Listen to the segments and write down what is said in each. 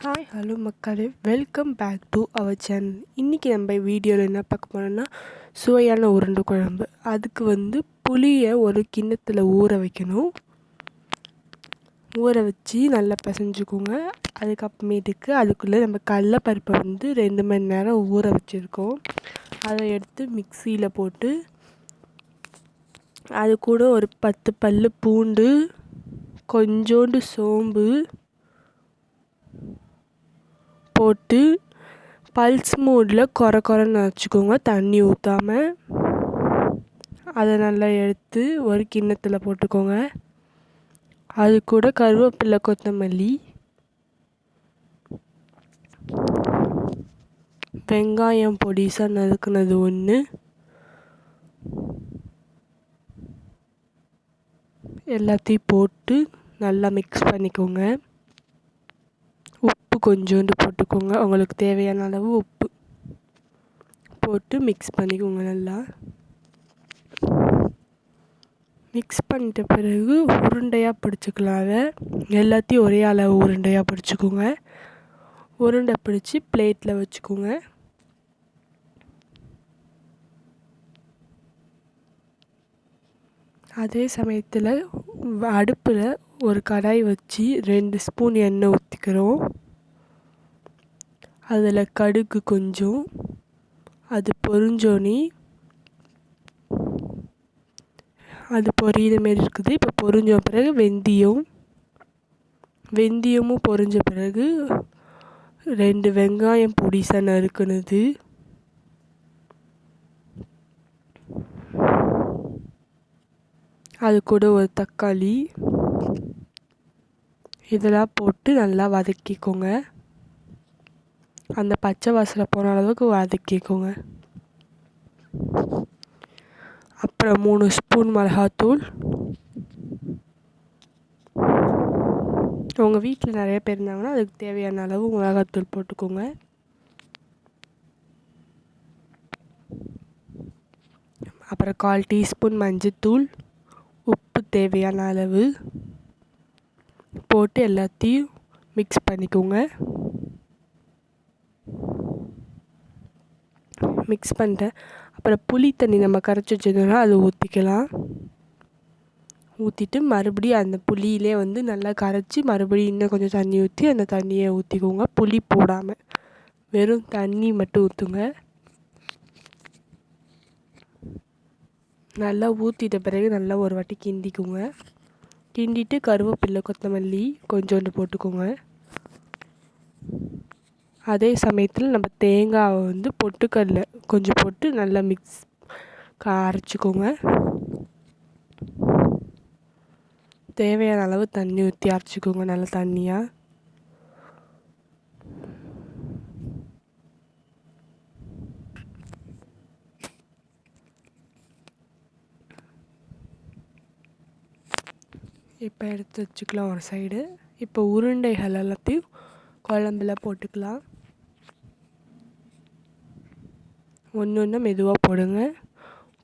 Hi hello மக்களே, welcome back to our channel. இன்றைக்கி நம்ம வீடியோவில் என்ன பார்க்க போனோம்னா சுவையான உருண்டை குழம்பு. அதுக்கு புளியை ஒரு கிண்ணத்தில் ஊற வைக்கணும். ஊற வச்சு நல்லா பிசைஞ்சுக்கோங்க. அதுக்கப்புறமேட்டுக்கு அதுக்குள்ளே நம்ம கடலைப்பருப்பை 2 மணி நேரம் ஊற வச்சுருக்கோம். அதை எடுத்து மிக்சியில் போட்டு அது கூட ஒரு 10 பல் பூண்டு, கொஞ்சோண்டு சோம்பு போட்டு பல்ஸ் மோடில் கொரன்னு வச்சுக்கோங்க, தண்ணி ஊற்றாமல். அதை நல்லா எடுத்து ஒரு கிண்ணத்தில் போட்டுக்கோங்க. அது கூட கருவேப்பிலை, கொத்தமல்லி, வெங்காயம் பொடிசாக நறுக்குனது 1, எல்லாத்தையும் போட்டு நல்லா மிக்ஸ் பண்ணிக்கோங்க. உப்பு கொஞ்சோண்டு போட்டுக்கோங்க, உங்களுக்கு தேவையான அளவு உப்பு போட்டு மிக்ஸ் பண்ணிக்கோங்க. நல்லா மிக்ஸ் பண்ணிட்ட பிறகு உருண்டையாக பிடிச்சிக்கலாம். அதை எல்லாத்தையும் ஒரே அளவு உருண்டையாக பிடிச்சிக்கோங்க. உருண்டை பிடிச்சி பிளேட்டில் வச்சுக்கோங்க. அதே சமயத்தில் அடுப்பில் ஒரு கடாய் வச்சு 2 ஸ்பூன் எண்ணெய் ஊற்றிக்கிறோம். அதில் கடுகு கொஞ்சம், அது பொரிஞ்சோனி, அது பொரியிற மாரி இருக்குது. இப்போ பொரிஞ்ச பிறகு வெந்தயமும் பொரிஞ்ச பிறகு 2 வெங்காயம் பொடிசாக நறுக்குனது, அது கூட ஒரு தக்காளி, இதெல்லாம் போட்டு நல்லா வதக்கிக்கோங்க. அந்த பச்சை வாசனை போன அளவுக்கு வதக்கிக்கோங்க. அப்புறம் 3 ஸ்பூன் மிளகாத்தூள். உங்கள் வீட்டில் நிறைய பேர் இருந்தாங்கன்னா அதுக்கு தேவையான அளவு மிளகாத்தூள் போட்டுக்கோங்க. அப்புறம் 1/4 டீஸ்பூன் மஞ்சத்தூள், உப்பு தேவையான அளவு போட்டு எல்லாத்தையும் மிக்ஸ் பண்ணிக்கோங்க. மிக்ஸ் பண்ணிட்டேன். அப்புறம் புளி தண்ணி நம்ம கரைச்சி வச்சுருந்தோம்னா அதை ஊற்றிக்கலாம். ஊற்றிட்டு மறுபடியும் அந்த புளியிலே நல்லா கரைச்சி மறுபடியும் இன்னும் கொஞ்சம் தண்ணி ஊற்றி அந்த தண்ணியை ஊற்றிக்கோங்க. புளி போடாமல் வெறும் தண்ணி மட்டும் ஊற்றுங்க. நல்லா ஊற்றிட்ட பிறகு நல்லா ஒரு வாட்டி கிண்டிக்கோங்க. கிண்டிட்டு கருவேப்பிலை, கொத்தமல்லி கொஞ்சோண்டு போட்டுக்கோங்க. அதே சமயத்தில் நம்ம தேங்காவை பொட்டுக்கடலை கொஞ்சம் போட்டு நல்லா அரைச்சிக்கோங்க. தேவையான அளவு தண்ணி ஊற்றி அரைச்சிக்கோங்க, நல்லா தண்ணியாக. இப்போ எடுத்து வச்சுக்கலாம் ஒரு சைடு. இப்போ உருண்டைகள் எல்லாத்தையும் குழம்புல போட்டுக்கலாம். ஒன்று மெதுவாக போடுங்க.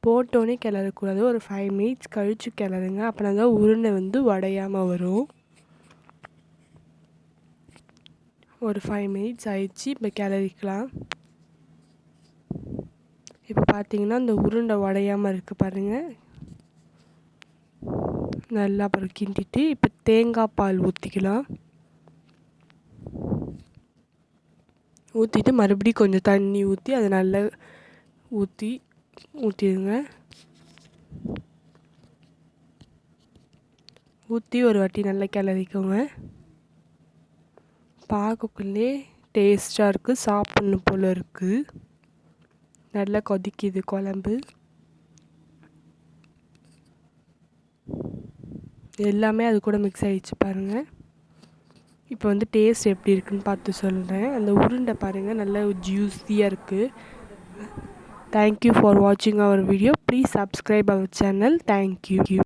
போட்டோன்னே கிளறக்கூடாது. ஒரு 5 மினிட்ஸ் கழித்து கிளறுங்க. அப்படின்னா தான் உருண்டை உடையாமல் வரும். ஒரு 5 மினிட்ஸ் ஆயிடுச்சு. இப்போ கிளறிக்கலாம். இப்போ பார்த்தீங்கன்னா இந்த உருண்டை உடையாமல் இருக்குது பாருங்கள். நல்லா அப்புறம் கிண்டிட்டு இப்போ தேங்காய் பால் ஊற்றிக்கலாம். ஊற்றிட்டு மறுபடியும் கொஞ்சம் தண்ணி ஊற்றி அதை நல்லா ஊற்றிடுங்க. ஊற்றி ஒரு வாட்டி நல்லா கிளறிக்கோங்க. பார்க்கக்குள்ளே டேஸ்ட்டாக இருக்குது, சாப்பிட்ணும் போல் இருக்குது. நல்லா கொதிக்குது குழம்பு. எல்லாமே அது கூட மிக்ஸ் ஆகிடுச்சு பாருங்கள். இப்போ டேஸ்ட் எப்படி இருக்குன்னு பார்த்து சொல்கிறேன். அந்த உருண்டை பாருங்கள், நல்லா ஜூஸியாக இருக்குது. தேங்க்யூ ஃபார் வாட்சிங் our video. Please subscribe our channel. Thank you.